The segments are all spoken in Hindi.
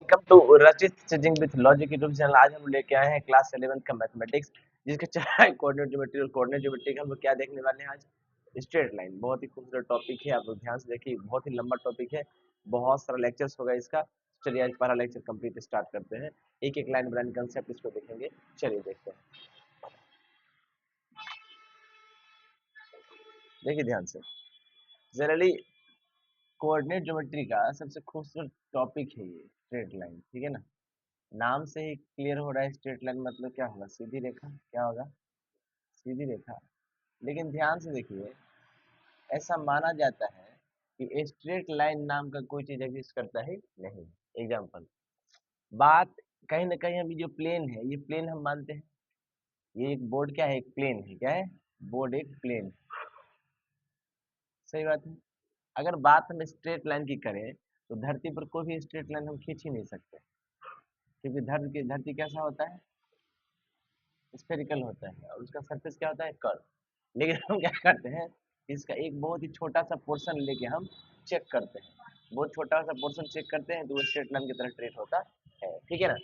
वेलकम टू रचित studying with logic YouTube channel. आज हम लेके आए हैं क्लास 11 का मैथमेटिक्स, जिसके चाहे कोऑर्डिनेट ज्योमेट्री और कोऑर्डिनेट ज्योमेट्री का हम लोग क्या देखने वाले हैं आज, स्ट्रेट लाइन। बहुत ही खूबसूरत टॉपिक है, आप लोग ध्यान से देखिए, बहुत ही लंबा टॉपिक है, बहुत सारा लेक्चर्स होगा इसका। चलिए आज पहला लेक्चर कंप्लीट स्टार्ट करते हैं, एक एक लाइन बनाने कंसेप्ट इसको देखेंगे। चलिए देखते हैं, देखिए ध्यान से। जनरली कोऑर्डिनेट ज्योमेट्री का सबसे खूबसूरत टॉपिक है ये स्ट्रेट लाइन, ठीक है ना। नाम से ही क्लियर हो रहा है, स्ट्रेट लाइन मतलब क्या होगा, सीधी रेखा। क्या होगा, सीधी रेखा। लेकिन ध्यान से देखिए, ऐसा माना जाता है कि स्ट्रेट लाइन नाम का कोई चीज एग्जिस्ट करता है नहीं। एग्जाम्पल, बात कहीं ना कहीं, अभी जो प्लेन है, ये प्लेन हम मानते हैं, ये एक बोर्ड क्या है, एक प्लेन है। क्या है, बोर्ड एक प्लेन। सही बात है। अगर बात हम स्ट्रेट लाइन की करें तो धरती पर कोई भी स्ट्रेट लाइन हम खींच ही नहीं सकते, क्योंकि धरती कैसा होता है, स्फेरिकल होता है, और उसका सरफेस क्या होता है, कर्व। लेकिन हम क्या करते हैं, इसका एक बहुत ही छोटा सा पोर्शन लेके हम चेक करते हैं, बहुत छोटा सा पोर्शन चेक करते हैं, तो वो स्ट्रेट लाइन की तरह ट्रेट होता है, ठीक है ना।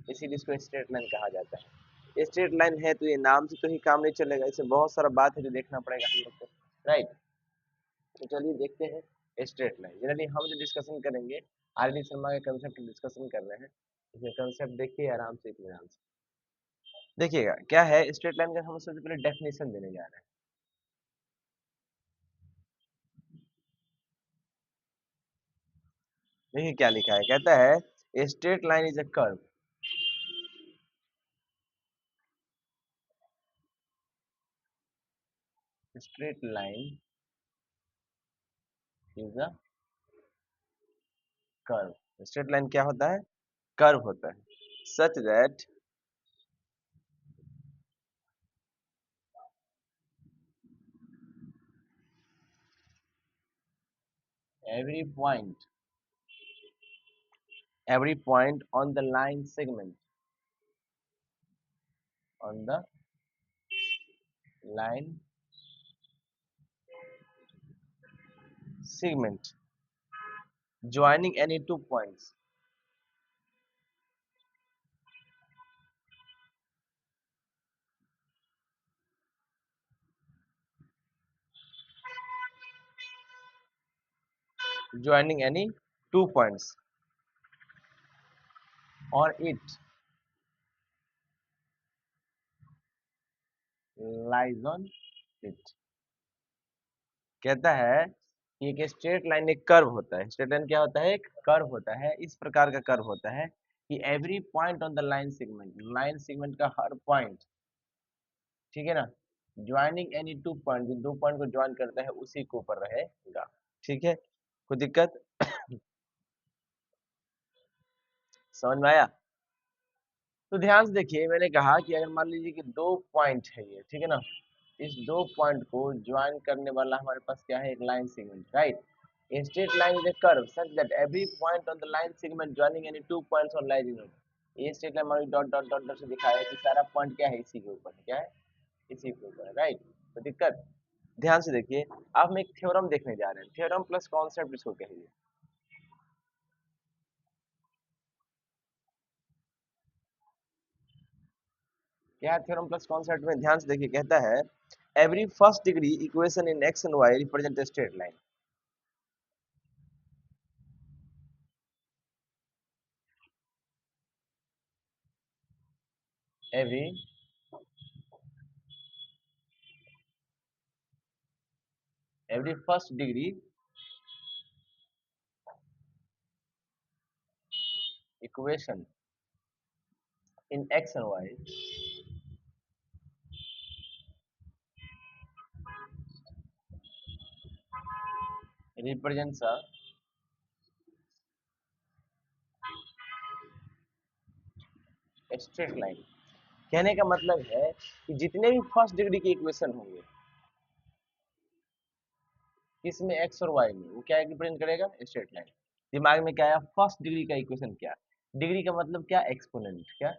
इसीलिए इसको स्ट्रेट लाइन कहा जाता है। स्ट्रेट लाइन है तो ये नाम से तो ही काम नहीं चलेगा, इसमें बहुत सारा बात है जो देखना पड़ेगा हम लोग को, राइट। तो चलिए देखते हैं स्ट्रेट लाइन। जनरली हम जो डिस्कशन करेंगे, आर डी शर्मा के कंसेप्ट डिस्कशन कर रहे हैं, इसमें कंसेप्ट देखिए आराम से, इत्मीनान से देखिएगा। क्या है स्ट्रेट लाइन का, हम सबसे पहले डेफिनेशन देने जा रहे हैं। देखिए क्या लिखा है, कहता है straight line is a curve. Straight line is a curve. Straight line क्या होता है, कर्व होता है। Such that every point every point on the line segment, on the line segment joining any two points, joining any two points on it lies on it। कहता है कि एक स्ट्रेट लाइन एक कर्व होता है। स्ट्रेट लाइन क्या होता है, एक कर्व होता है। इस प्रकार का कर्व होता है कि every point on the line segment का हर पॉइंट, ठीक है ना, ज्वाइनिंग एनी टू पॉइंट, जो दो पॉइंट को ज्वाइन करता है उसी के ऊपर रहेगा, ठीक है। कोई दिक्कत समझ में आया। तो ध्यान से देखिए, मैंने कहा कि अगर मान लीजिए कि दो पॉइंट है ये, ठीक है ना, इस दो पॉइंट को ज्वाइन करने वाला हमारे पास क्या है, एक line segment, right. A straight line is a curve such that every point on the line segment joining any two points on line in ये स्ट्रेट लाइन हमारी डॉट डॉट डॉट डॉट से दिखाया है कि सारा पॉइंट क्या है, इसी के ऊपर है। क्या है, इसी के ऊपर है, राइट। तो दिक्कत, ध्यान से देखिए। अब हम एक थ्योरम देखने जा रहे हैं, थ्योरम प्लस कॉन्सेप्ट इसको कहिए। क्या है थ्योरम प्लस कॉन्सेप्ट में, ध्यान से देखिए। कहता है every first degree equation in x and y represent a straight line। every every first degree equation in x and y represents a straight line। कहने का मतलब है कि जितने भी फर्स्ट डिग्री के इक्वेशन होंगे किसमें, एक्स और वाई में, वो क्या रिप्रेजेंट करेगा, स्ट्रेट लाइन। दिमाग में क्या आया, फर्स्ट डिग्री का इक्वेशन। क्या डिग्री का मतलब, क्या एक्सपोनेंट। क्या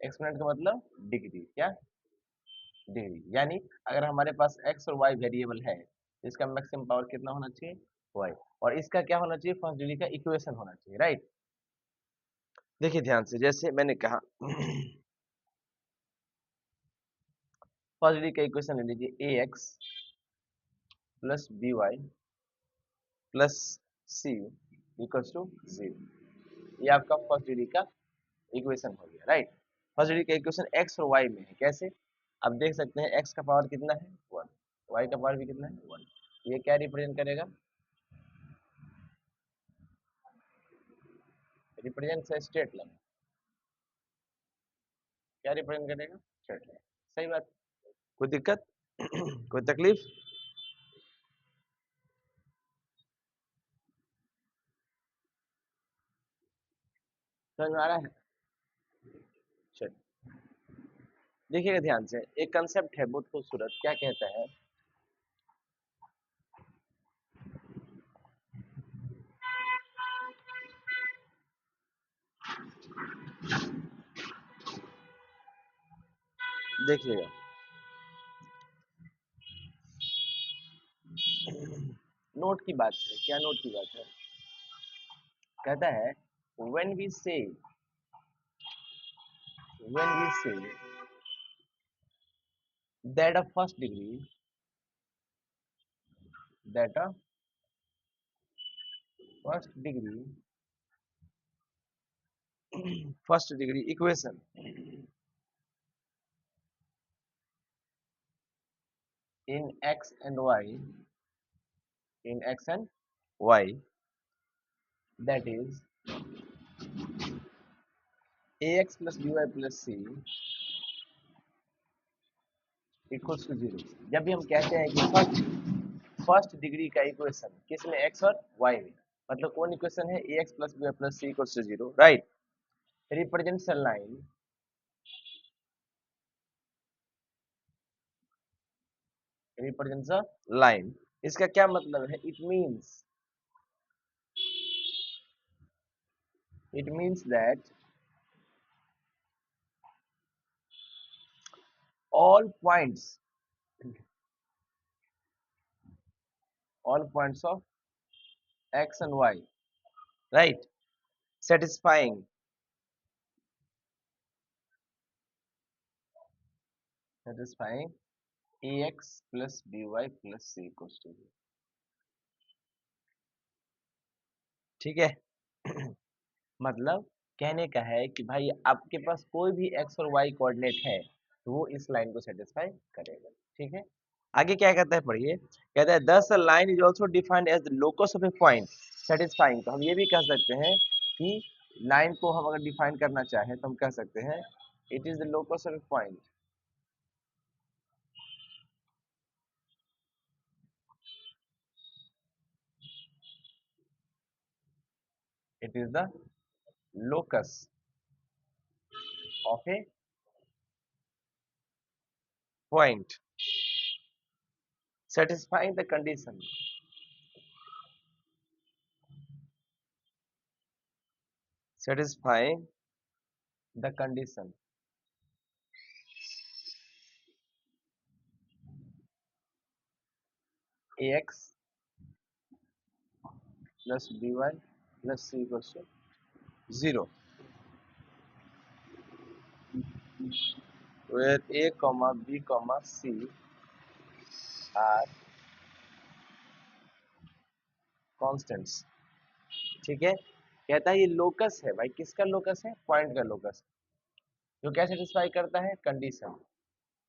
एक्सपोनेंट का मतलब डिग्री। क्या डिग्री, यानी अगर हमारे पास एक्स और वाई वेरिएबल है तो इसका मैक्सिमम पावर कितना होना चाहिए, वाई, और इसका क्या होना चाहिए, फर्स्ट डिग्री का इक्वेशन होना चाहिए, राइट। देखिए ध्यान से, जैसे मैंने कहा फर्स्ट डिग्री का इक्वेशन ले लीजिए, A X plus B Y plus C equals to 0। ये आपका फर्स्ट डिग्री का इक्वेशन हो गया, राइट। फर्स्ट डिग्री का इक्वेशन एक्स और वाई में है, कैसे, आप देख सकते हैं एक्स का पावर कितना है 1, वाई का पावर भी कितना है 1। ये क्या रिप्रेजेंट करेगा, रिप्रेजेंट से स्ट्रेट लाइन, क्या रिप्रेजेंट करेगा, स्ट्रेट लाइन। सही बात, कोई दिक्कत कोई तकलीफ। समझ में आ रहा है, चलिए देखिएगा ध्यान से, एक कंसेप्ट है बहुत खूबसूरत, क्या कहता है, देखिएगा, नोट की बात है, क्या नोट की बात है, कहता है when we say when we say that a first degree first degree equation in x and y, in x and y, that is ax plus by plus c equals to 0। जब भी हम कहते हैं कि फर्स्ट डिग्री का इक्वेशन किस में, एक्स और वाई में, मतलब कौन इक्वेशन है, A X plus B plus C equals to 0, right, represents a line, represents a line. इसका क्या मतलब है, it means that all points all points of x and y, right, satisfying satisfying ax plus by plus c equals to 0, ठीक है मतलब कहने का है कि भाई आपके पास कोई भी x और y कोऑर्डिनेट है तो वो इस लाइन को सेटिस्फाई करेगा, ठीक है। आगे क्या कहता है पढ़िए, कहता है this line is also defined as the locus of a point satisfying. तो हम ये भी कह सकते हैं कि लाइन को हम अगर डिफाइन करना चाहें तो हम कह सकते हैं it is the locus of a point, it is the locus of a point satisfying the condition, satisfying the condition ax plus by plus c equals to 0, where a comma b comma c are constants, ठीक है। कहता है ये लोकस है भाई, किसका लोकस है, पॉइंट का लोकस, जो क्या सेटिस्फाई करता है, कंडीशन,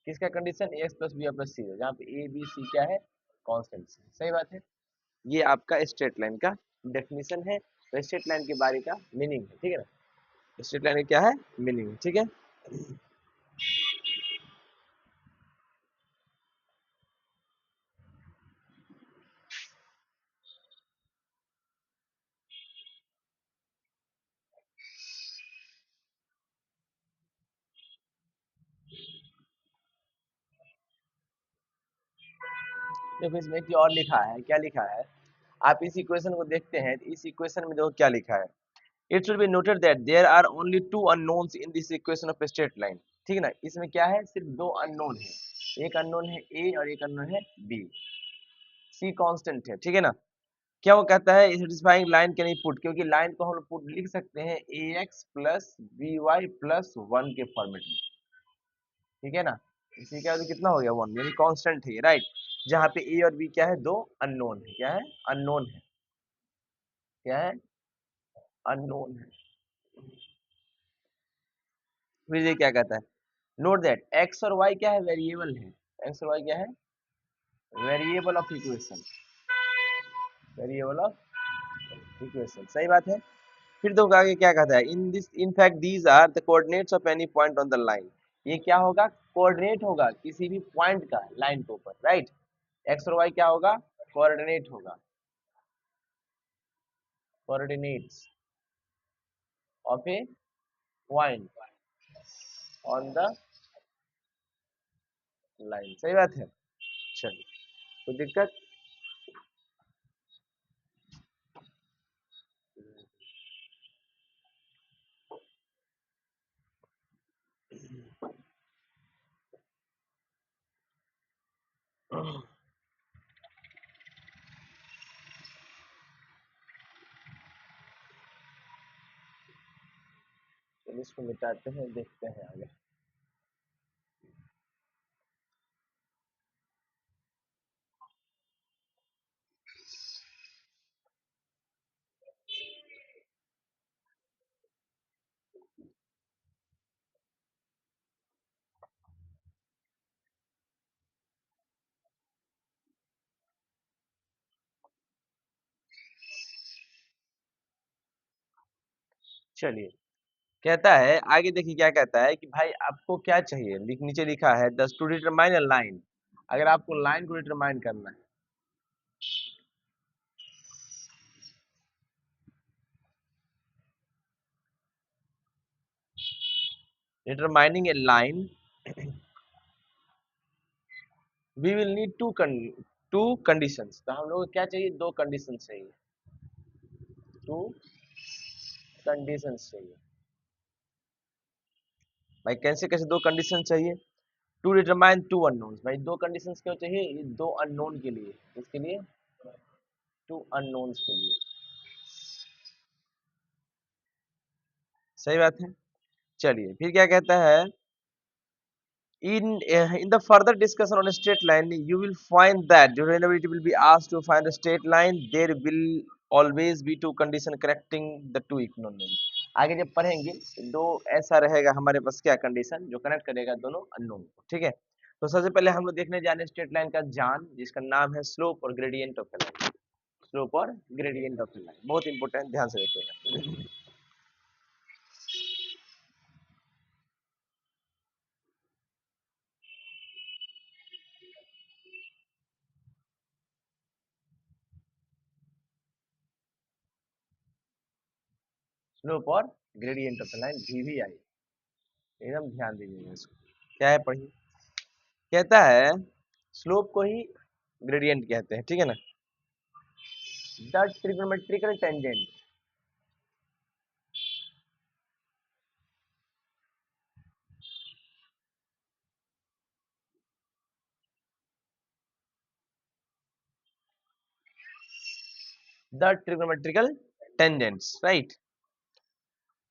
किसका condition, X plus B plus C है, जहाँ पे ए बी सी क्या है, कॉन्स्टेंट, सही बात है। ये आपका स्ट्रेट लाइन का डेफिनेशन है, तो स्ट्रेट लाइन के बारे का मीनिंग है, ठीक है ना, स्ट्रेट लाइन क्या है, मीनिंग है, ठीक है। देखो इसमें एक और लिखा है, क्या लिखा है, आप इस इक्वेशन को देखते हैं, इस इक्वेशन में देखो क्या लिखा है, it should be noted that there are only two unknowns in this equation of straight line, ठीक है ना, इसमें क्या है, सिर्फ दो अननोन है, एक अननोन है ए और एक अननोन है बी, सी कांस्टेंट है, ठीक है ना, क्या वो कहता है satisfying line can be put, क्योंकि लाइन को हम लोग पुट लिख सकते हैं A X plus B Y plus one के फॉर्मेट में, ठीक है ना। इसी का तो कितना हो गया, वन, यानी कांस्टेंट है, राइट। जहाँ पे ए और बी क्या है, दो अननोन है, क्या है, अननोन है, क्या है, अननोन है। फिर ये क्या कहता है, नोट दैट एक्स और वाई क्या है, वेरिएबल है, एक्स और वाई क्या है, variable of equation, variable of equation, सही बात है। फिर तो आगे क्या कहता है, in this in fact these are the coordinates of any point on the line, ये क्या होगा, कोऑर्डिनेट होगा किसी भी पॉइंट का लाइन के ऊपर, राइट। एक्स और वाई क्या होगा, कोऑर्डिनेट होगा, coordinates of a point on the line, सही बात है। चलिए, कोई दिक्कत, चलिए इसको मिटाते हैं, देखते हैं आगे। चलिए, कहता है आगे, देखिए क्या कहता है कि भाई आपको क्या चाहिए, नीचे लिखा है दस टू डिटरमाइन अ लाइन, अगर आपको लाइन को डिटरमाइन करना है, determining a line, we will need two conditions, तो हम लोग को क्या चाहिए, दो कंडीशन चाहिए, टू कंडीशंस चाहिए। भाई कैसे कैसे दो कंडीशन चाहिए, टू डिटरमाइन टू अननोन्स, भाई दो कंडीशंस क्यों चाहिए, ये दो अननोन के लिए, इसके लिए, टू अननोन्स के लिए, सही बात है। चलिए फिर क्या कहता है, in the further discussion on a straight line you will find that whenever it will be asked to find a straight line there will always be two condition connecting the two equivalent, आगे जब पढ़ेंगे दो ऐसा रहेगा हमारे पास क्या कंडीशन जो कनेक्ट करेगा दोनों अननोन को, ठीक है। तो सबसे पहले हम लोग देखने जा रहे हैं स्ट्रेट लाइन का जान, जिसका नाम है स्लोप और gradient of a line, slope और ग्रेडियंट ऑफ ए लाइन बहुत इंपॉर्टेंट, ध्यान से देखिएगा। स्लोप और ग्रेडियंट ऑफ ए लाइन भी आई, एकदम ध्यान दीजिएगा इसको, क्या है पढ़िए। कहता है स्लोप को ही ग्रेडियंट कहते हैं, ठीक है ना। The trigonometrical tangent, the trigonometrical tangents, right,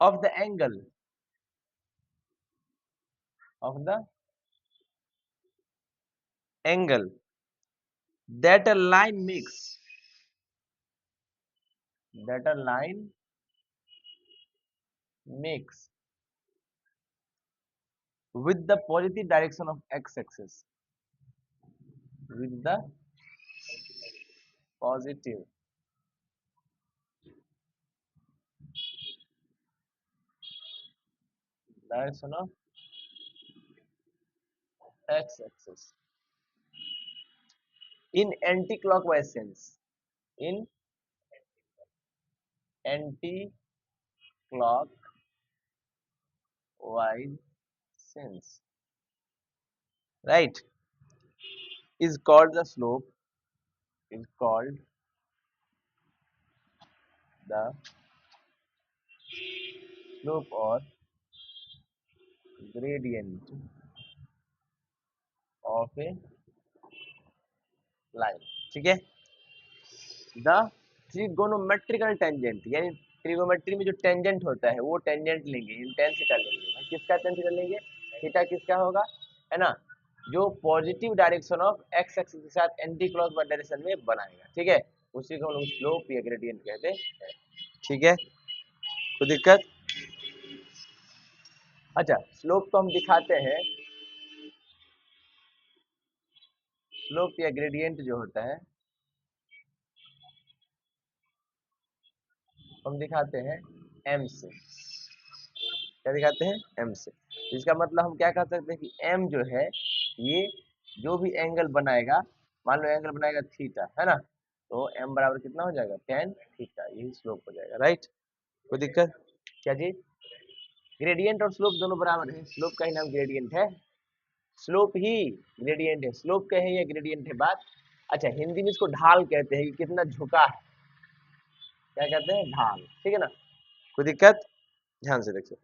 of the angle, of the angle that a line makes, that a line makes with the positive direction of x axis, with the positive direction of x axis in anti-clockwise sense, in anti-clockwise sense, right, is called the slope, is called the slope or gradient of a line, ठीक है। द ट्रिगोनोमेट्रिकल टेंजेंट, यानी ट्रिगोनोमेट्री में जो टेंजेंट होता है वो टेंजेंट लेंगे, tan थीटा लेंगे। किसका tan थीटा लेंगे? थीटा किसका होगा, है ना, जो positive direction of x axis के साथ एंटी क्लॉकवाइज डायरेक्शन में बनाएगा, ठीक है, उसी को हम लोग स्लोप या ग्रेडियंट कहते हैं, ठीक है, कोई दिक्कत? अच्छा, स्लोप तो हम दिखाते हैं, स्लोप या ग्रेडियंट जो होता है हम दिखाते हैं m से, क्या दिखाते हैं, m से। इसका मतलब हम क्या कह सकते हैं कि m जो है ये जो भी एंगल बनाएगा, मान लो एंगल बनाएगा थीटा, है ना, तो m बराबर कितना हो जाएगा, tan थीटा, यही स्लोप हो जाएगा, राइट, कोई दिक्कत? क्या चीज? ग्रेडियंट और स्लोप दोनों बराबर है, स्लोप का ही नाम ग्रेडियंट है, स्लोप ही ग्रेडियंट है, स्लोप का है या ग्रेडियंट है बात। अच्छा, हिंदी में इसको ढाल कहते हैं कि कितना झुका है, क्या कहते हैं, ढाल, ठीक है ना, कोई दिक्कत? ध्यान से देखिए,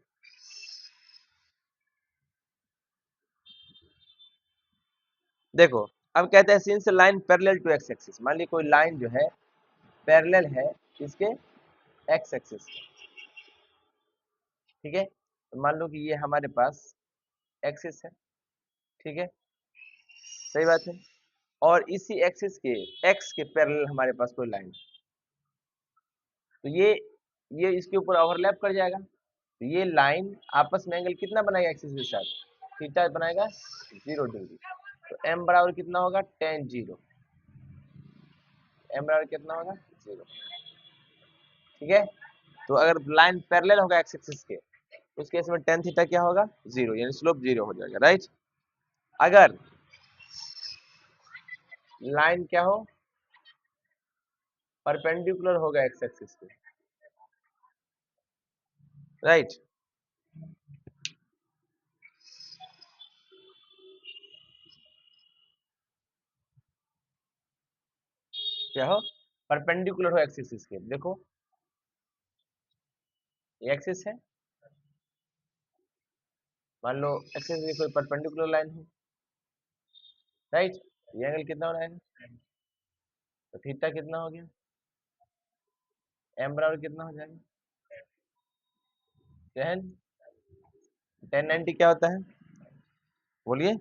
देखो, अब कहते हैं since line parallel to x axis, मान ली कोई लाइन जो है पैरेलल है इसके एक्स एक्सिस, ठीक है, तो मान लो कि ये हमारे पास एक्सिस है, ठीक है, सही बात है, और इसी एक्सिस के एक्स के पैरेलल हमारे पास कोई लाइन, तो ये इसके ऊपर ओवरलैप कर जाएगा, तो ये लाइन आपस में एंगल कितना बनाएगा एक्सिस के साथ, थीटा बनाएगा 0 डिग्री, तो m बराबर कितना होगा, tan 0, m बराबर कितना होगा, 0, ठीक है। तो अगर लाइन पैरेलल होगा एक्स एक्सिस के, उस केस में tan थीटा क्या होगा, 0, यानी स्लोप 0 हो जाएगा, राइट। अगर लाइन क्या हो, परपेंडिकुलर होगा एक्स एक्सिस के, राइट, क्या हो, परपेंडिकुलर हो एक्स एक्सिस के, देखो ये एक्सिस है, मान लो एक्सिस की कोई परपेंडिकुलर लाइन है, राइट, ये एंगल कितना बनाएगा, तो थीटा कितना हो गया, m बराबर कितना हो जाएगा, tan, tan 90 क्या होता है, बोलिए,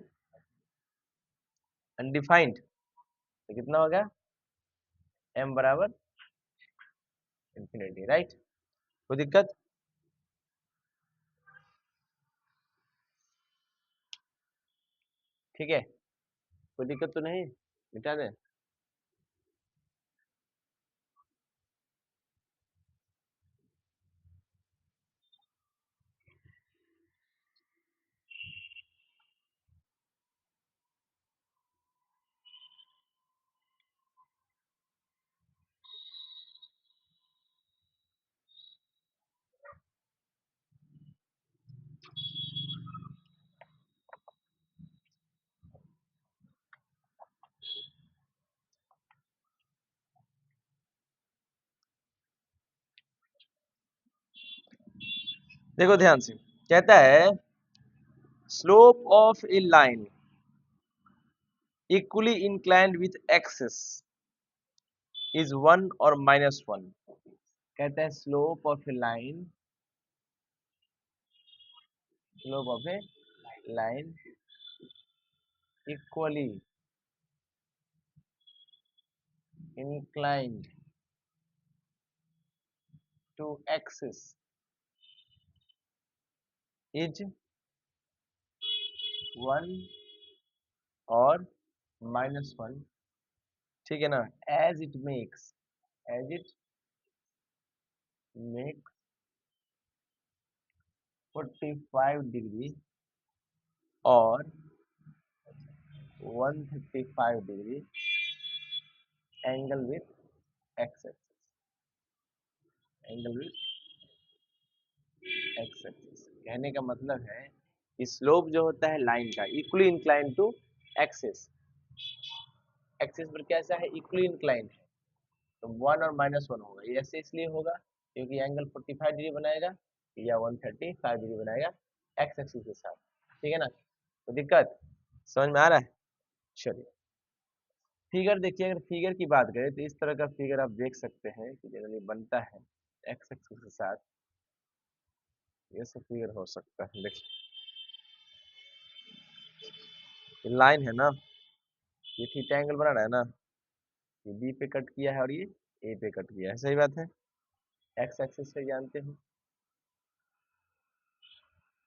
अनडिफाइंड, तो कितना हो गया, m बराबर इंफिनिटी, राइट, कोई दिक्कत? ठीक है, कोई दिक्कत तो नहीं, मिटा दें? देखो ध्यान से, कहता है slope of a line equally inclined with axis is 1 और -1, कहता है slope of a line equally inclined to axis is 1 और -1, ठीक है ना, एज इट मेक्स 45 डिग्री और 135 degree angle with x axis, कहने का मतलब है कि स्लोप जो होता है लाइन का equally incline to axis, axis पर कैसा है, इक्वली इंक्लाइन है, तो 1 और -1 होगा, ये ऐसे इसलिए होगा क्योंकि एंगल 45 डिग्री बनाएगा या 135 डिग्री बनाएगा एक्स एक्सिस के साथ, ठीक है ना, तो दिक्कत समझ में आ रहा है, चलिए। फिगर देखिए, अगर फिगर की बात करें तो इस तरह का फिगर आप देख सकते हैं कि जनरली बनता है एक्स एक्सिस के साथ। ये सब फिगर हो सकता है। देखिए ये लाइन है ना, ये थीटा एंगल बना रहा है ना, ये बी पे कट किया है और ये ए पे कट किया है, सही बात है। एक्स एक्सिस से जानते हैं,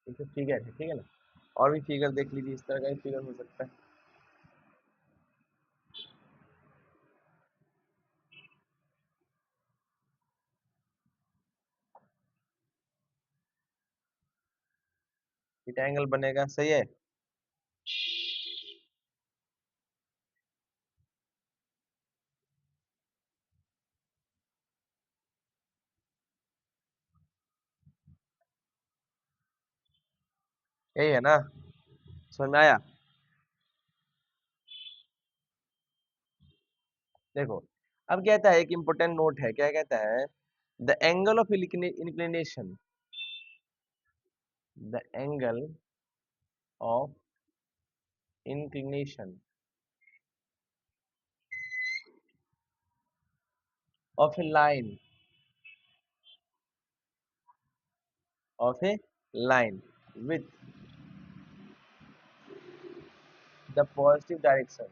ये तो फिगर है, ठीक है ना। और भी फिगर देख लीजिए, इस तरह का भी फिगर हो सकता है। थीटा एंगल बनेगा, सही है। यही है ना, समझ में आया। देखो अब कहता है, एक इम्पोर्टेंट नोट है, क्या कहता है, the angle of inclination, the angle of inclination of a line, of a line with the positive direction,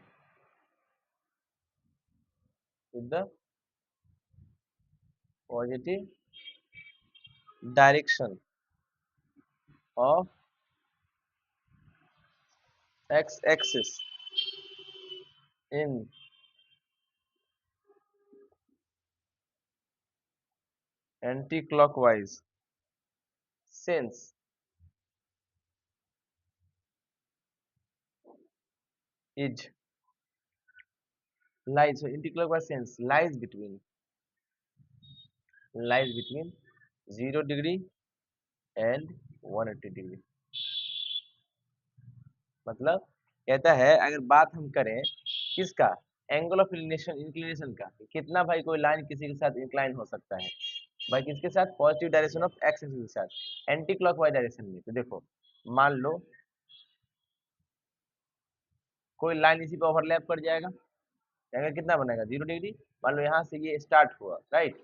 with the positive direction of x axis in anti clockwise since is lies, so anticlockwise sense lies between 0 degree and 180 degree. मतलब कहता है, अगर बात हम करें किसका, एंगल ऑफ इंक्लिनेशन का, कि कितना भाई कोई लाइन किसी के साथ इंक्लाइन हो सकता है, भाई किसके साथ, positive direction of x axis के साथ एंटी क्लॉकवाइज डायरेक्शन में। तो देखो मान लो कोई लाइन इसी पे ओवरलैप कर जाएगा, एंगल कितना बनेगा, 0 डिग्री। मान लो यहाँ से ये स्टार्ट हुआ, राइट,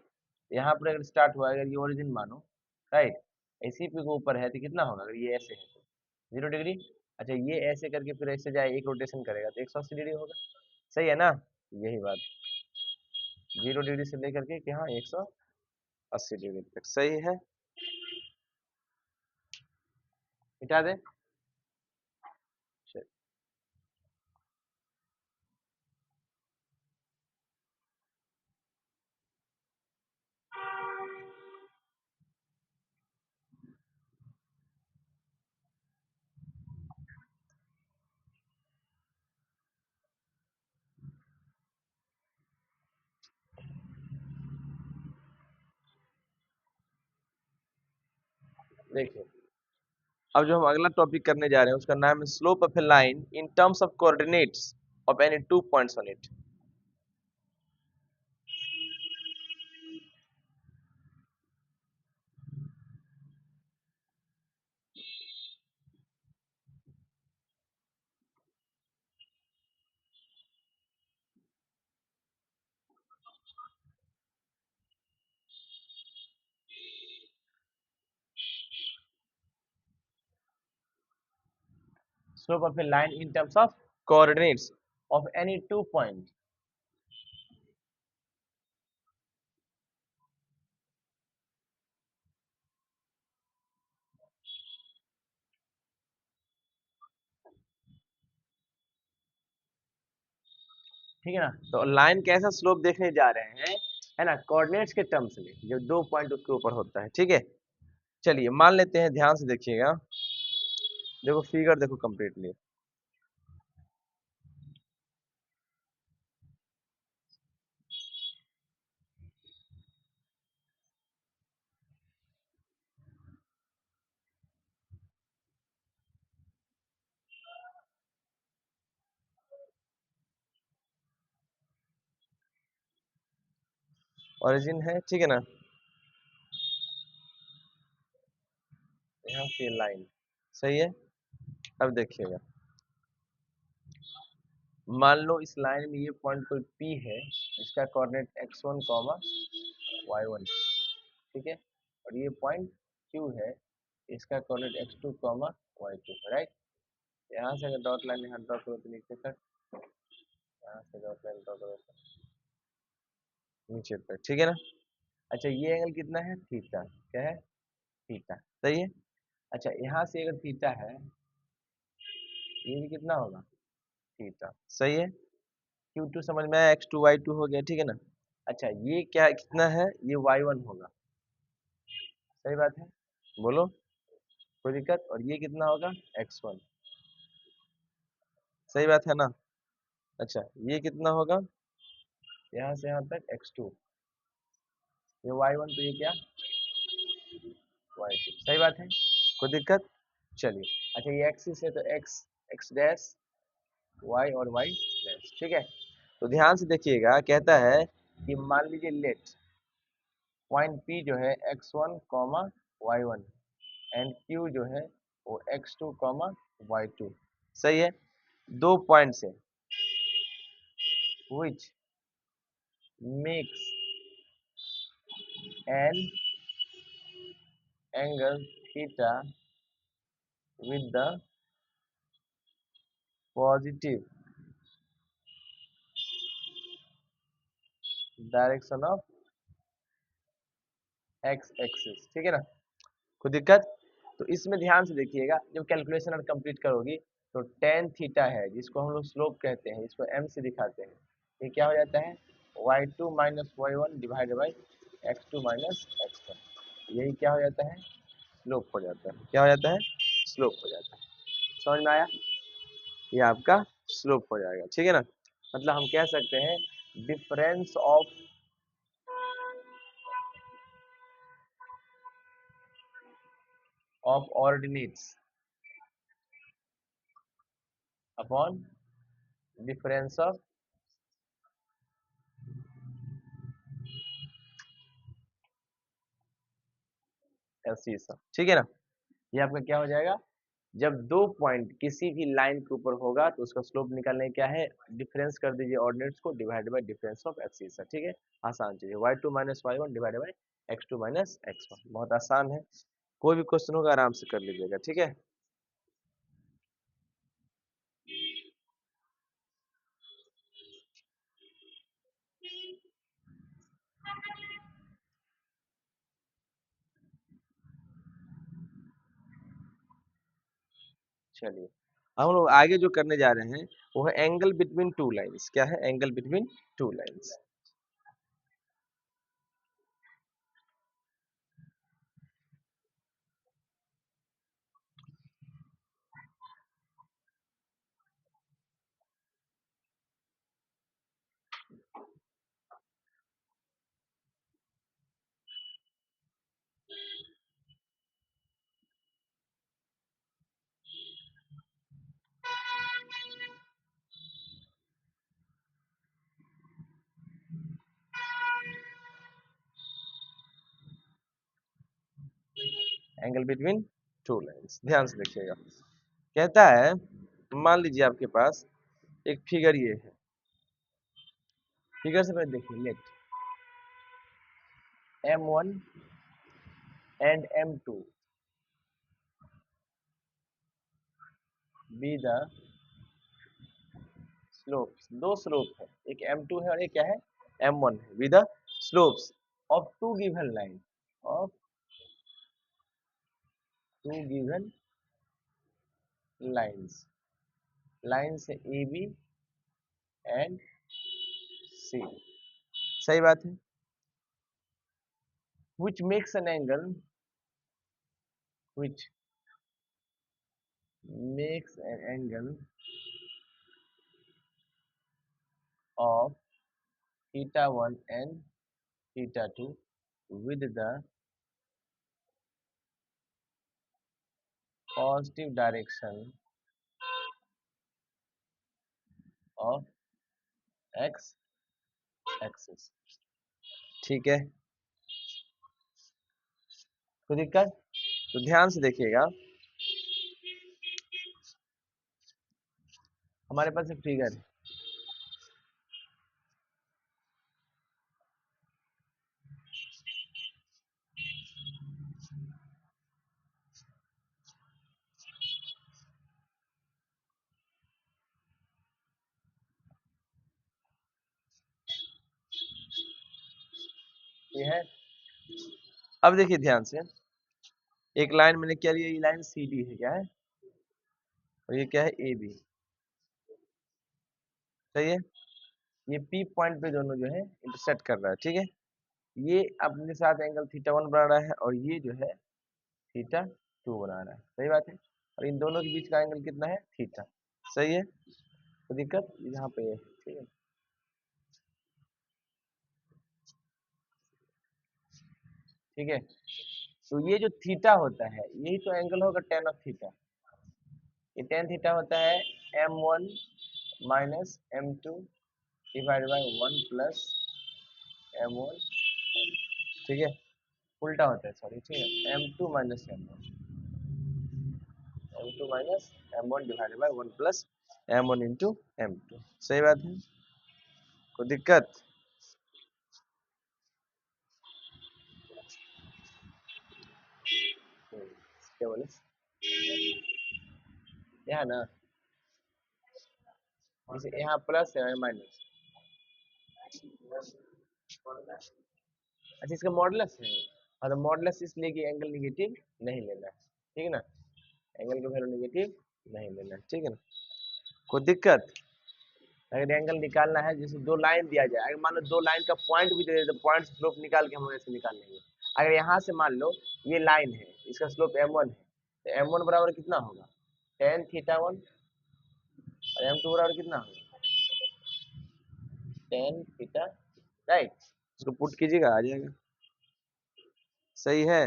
यहाँ पर अगर स्टार्ट हुआ, अगर ये ओरिजिन मानो, राइट, इसी पे के ऊपर है तो कितना होगा, अगर ये ऐसे है तो 0 डिग्री। अच्छा ये ऐसे करके फिर ऐसे जाए, एक रोटेशन करेगा तो 180 डिग्री होगा, सही है ना। यही बात, 0 डिग्री से लेकर के कि हाँ 180 डिग्री तक, सही है। मिटा दे। चल, देखिए अब जो हम अगला टॉपिक करने जा रहे हैं उसका नाम है slope of a line in terms of coordinates of any 2 points on it. Slope of a line in terms of coordinates of any 2 point. ठीक है ना, तो लाइन कैसा स्लोप देखने जा रहे हैं, है ना, कोऑर्डिनेट्स के टर्म्स में, जो 2 पॉइंट उसके ऊपर होता है, ठीक है। चलिए मान लेते हैं, ध्यान से देखिएगा, देखो फिगर देखो कंप्लीटली। ओरिजिन है, ठीक है ना, यहाँ से लाइन, सही है। अब देखिएगा मान लो इस लाइन में ये पॉइंट कोई P है, इसका कोऑर्डिनेट x1 y1, ठीक है, और ये पॉइंट Q है, इसका कोऑर्डिनेट x2 y2, राइट। यहाँ से अगर डॉट लाइन यहाँ ड्रॉ करो तो नीचे तक, यहाँ से डॉट लाइन ड्रॉ करो तो नीचे तक, ठीक है ना। अच्छा ये एंगल कितना है, थीटा, क्या है, थीटा, सही है। अच्छा यहाँ से अगर थीटा है, ये भी कितना होगा, थीटा, सही है। Q2 समझ में आया, x2 y2 हो गया, ठीक है ना। अच्छा ये क्या कितना है, ये y1 होगा, सही बात है, बोलो कोई दिक्कत, और ये कितना होगा, x1, सही बात है ना। अच्छा ये कितना होगा, यहाँ से यहाँ तक x2, ये y1, तो ये क्या, y2, सही बात है, कोई दिक्कत। चलिए अच्छा ये एक्सिस है तो x, x डैश, y और y डैश, ठीक है। तो ध्यान से देखिएगा, कहता है कि मान लीजिए लेट पॉइंट P जो है x1 y1 एंड Q जो है वो x2 y2, सही है। दो पॉइंट्स है which makes an angle theta with the positive direction of x axis, ठीक है ना, कोई दिक्कत। तो इसमें ध्यान से देखिएगा, जब कैलकुलेशन और कंप्लीट करोगी तो टेन थीटा है जिसको हम लोग स्लोप कहते हैं, इसको m से दिखाते हैं, ये क्या हो जाता है, y2 minus y1 divide by x2 minus x1, यही क्या हो जाता है, स्लोप हो जाता है, क्या हो जाता है, स्लोप हो जाता है। समझ में आया, ये आपका स्लोप हो जाएगा, ठीक है ना। मतलब हम कह सकते हैं difference of ordinates upon difference of abscissa, ठीक है ना। ये आपका क्या हो जाएगा, जब दो पॉइंट किसी भी लाइन के ऊपर होगा तो उसका स्लोप निकालने क्या है, डिफरेंस कर दीजिए ऑर्डिनेट्स को divide by difference of abscissa, ठीक है। आसान चीज है, y2 minus y1 divide by x2 minus x1, बहुत आसान है। कोई भी क्वेश्चन होगा आराम से कर लीजिएगा, ठीक है। चलिए हम लोग आगे जो करने जा रहे हैं वो है एंगल बिटवीन टू लाइंस, क्या है, angle between two lines. Angle between two lines, ध्यान से देखिएगा, कहता है मान लीजिए आपके पास एक फिगर ये है, फिगर से पहले देखिए, let m1 and m2 be the slopes, दो स्लोप है, एक m2 है और एक क्या है, m1 है, with the slopes of two given line, of two given lines, line से ए बी एंड सी, सही बात है। which makes an angle, which makes an angle of theta 1 and theta 2 with the positive direction of x axis, ठीक है, कोई दिक्कत। तो ध्यान से देखिएगा, हमारे पास एक फिगर है, अब देखिए ध्यान से, एक लाइन मैंने क्या लिया, ये लाइन सी डी है, क्या है, और ये क्या है, ए बी, सही है। ये पी पॉइंट पे दोनों जो है इंटरसेक्ट कर रहा है, ठीक है। ये अपने साथ एंगल थीटा 1 बना रहा है और ये जो है थीटा 2 बना रहा है, सही बात है। और इन दोनों के बीच का एंगल कितना है, थीटा, सही है। तो दिक्कत यहाँ पे है, ठीक है। ठीक है, तो ये जो थीटा होता है यही तो एंगल होगा टेन ऑफ थीटा। ये टेन थीटा होता है m1 minus m2 divide by 1 plus m1, ठीक है, उल्टा होता है, सॉरी, ठीक है, m2 minus m1 divided by 1 plus m1 into m2, सही बात है। कोई दिक्कत, क्या बोले, यहाँ ना, जैसे यहाँ प्लस है माइनस, अच्छा इसका मॉडुलस है, और मॉडुलस इसलिए कि एंगल निगेटिव नहीं लेना है, ठीक है ना, एंगल का वैल्यू निगेटिव नहीं लेना है, ठीक है ना। कोई दिक्कत, अगर एंगल निकालना है, जैसे दो लाइन दिया जाए, अगर मान लो दो लाइन का पॉइंट भी दे दे तो पॉइंट स्लोप निकाल के हम ऐसे निकाल लेंगे। अगर यहाँ से मान लो ये लाइन है, इसका स्लोप m1 है, तो m1 बराबर कितना होगा, टेन थीटा 1, और m2 बराबर कितना होगा, टेन थीटा, राइट। इसको पुट कीजिएगा, आ जाएगा, सही है।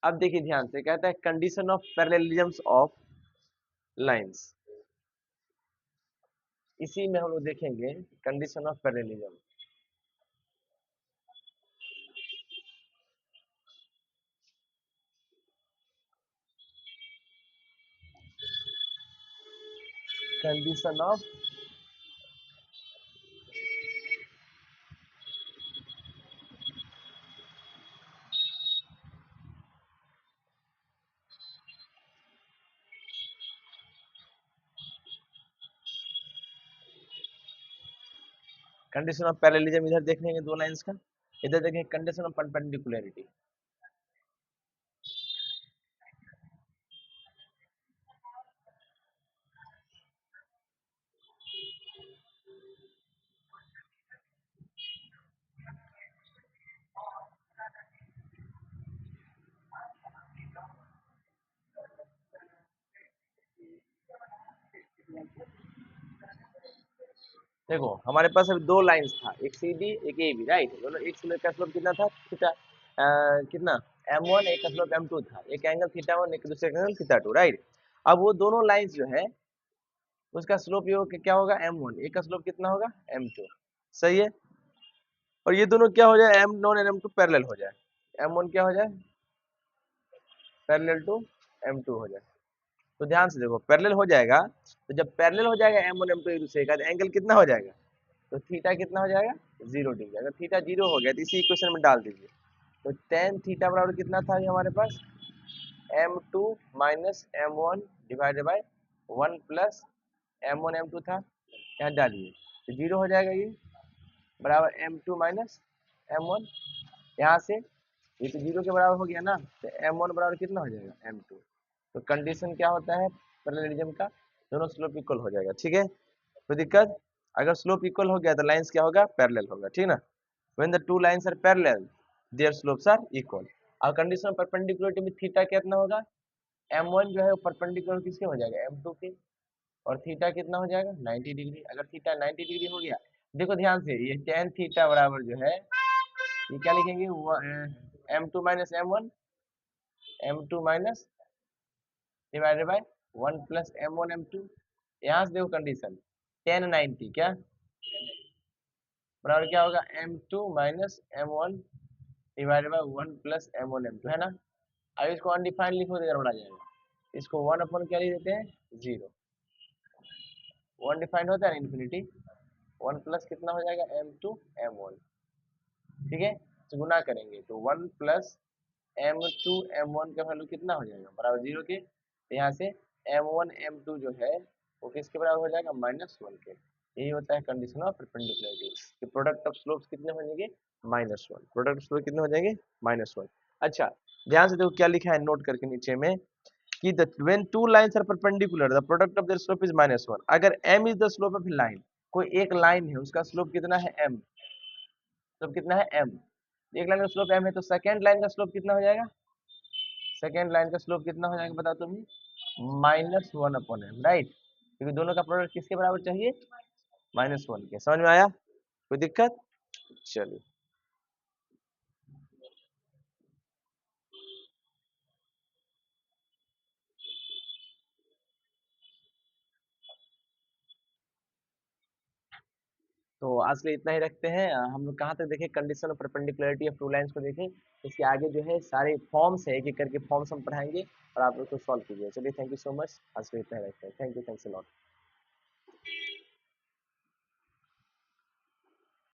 अब देखिए ध्यान से, कहता है कंडीशन ऑफ पैरेललिज्म्स ऑफ लाइंस, इसी में हम लोग देखेंगे condition of parallelism. Condition of, condition of parallelism इधर देख लेंगे दो लाइंस का, इधर देखें कंडीशन ऑफ परपेंडिकुलरिटी। देखो हमारे पास अभी दो लाइंस था, एक सी डी एक ए बी, राइट, दोनों एक का स्लोप कितना था, थीटा, कितना m1, एक का स्लोप m2 था, एक एंगल थीटा 1, एक दूसरे का एंगल थीटा 2, राइट। अब वो दोनों लाइंस जो है उसका स्लोप ये क्या होगा, m1, एक का स्लोप कितना होगा, m2, सही है। और ये दोनों क्या हो जाए, m1 और m2 पैरेलल हो जाए, m1 क्या हो जाए, पैरेलल टू m2 हो जाए। तो ध्यान से देखो, पैरेलल हो जाएगा, तो जब पैरेलल हो जाएगा m1 m2 एक दूसरे का, तो एंगल कितना हो जाएगा, तो थीटा कितना हो जाएगा, 0 डिग्री। अगर थीटा 0 हो गया तो इसी इक्वेशन में डाल दीजिए, तो टेन थीटा बराबर कितना था ये हमारे पास, m2 minus m1 divided by 1 plus m1 m2 था, यहाँ डालिए तो 0 हो जाएगा, ये बराबर m2 माइनस m1, यहाँ से ये तो 0 के बराबर हो गया ना, तो m1 बराबर कितना हो जाएगा, m2। तो कंडीशन क्या होता है पैरेललिज्म का, दोनों स्लोप इक्वल हो जाएगा, ठीक है। कोई दिक्कत, अगर स्लोप इक्वल हो गया तो लाइंस क्या होगा, पैरेलल होगा, ठीक ना। When the two lines are parallel their slopes are equal. और कंडीशन परपेंडिकुलरिटी में थीटा कितना होगा, m1 जो है वो परपेंडिकुलर किसके हो जाएगा, m2 के, और थीटा कितना हो जाएगा, 90 डिग्री। अगर थीटा 90 डिग्री हो गया, देखो ध्यान से, ये tan थीटा बराबर जो है, ये क्या लिखेंगे, m2 minus m1, m2 minus divided by 1 plus m1 m2। यहाँ से देखो कंडीशन, tan 90 क्या बराबर क्या होगा, m2 minus m1 divided by 1 plus m1 m2, है ना। अब इसको अनडिफाइंड लिखो तो गड़बड़ा जाएगा, इसको 1 अपन क्या लिख देते हैं, 0, 1 डिफाइंड होता है ना इन्फिनिटी, 1 प्लस कितना हो जाएगा, m2 m1, ठीक है। तो गुना करेंगे तो 1 प्लस m2 m1 का वैल्यू कितना हो जाएगा, बराबर 0 के, तो यहाँ से m1 m2 जो है वो किसके बराबर हो जाएगा, -1 के। यही होता है कंडीशन ऑफ परपेंडिकुलरिटी, कि प्रोडक्ट ऑफ स्लोप्स कितने हो जाएंगे, -1। प्रोडक्ट स्लोप कितने हो जाएंगे? -1। अच्छा, ध्यान से देखो क्या लिखा है नोट करके नीचे में कि the when two lines are perpendicular the product of their slope is -1। अगर m is the slope of line, कोई एक लाइन है उसका स्लोप कितना है m, स्लोप कितना है m, एक लाइन का स्लोप m है तो सेकंड लाइन का स्लोप कितना हो जाएगा? सेकंड लाइन का स्लोप कितना हो जाएगा बताओ तुम? -1/m, राइट, क्योंकि दोनों का प्रोडक्ट किसके बराबर चाहिए? -1 के। समझ में आया? कोई दिक्कत? चलिए, तो आज के लिए इतना ही रखते हैं। हम लोग कहाँ तक देखें? Condition of perpendicularity of two lines को देखें। इसके आगे जो है सारे फॉर्म्स है, एक एक करके फॉर्म्स हम पढ़ाएंगे और आप उसको सॉल्व कीजिए। चलिए, थैंक यू सो मच। आज के लिए इतना ही रखते हैं। Thank you, thanks a lot.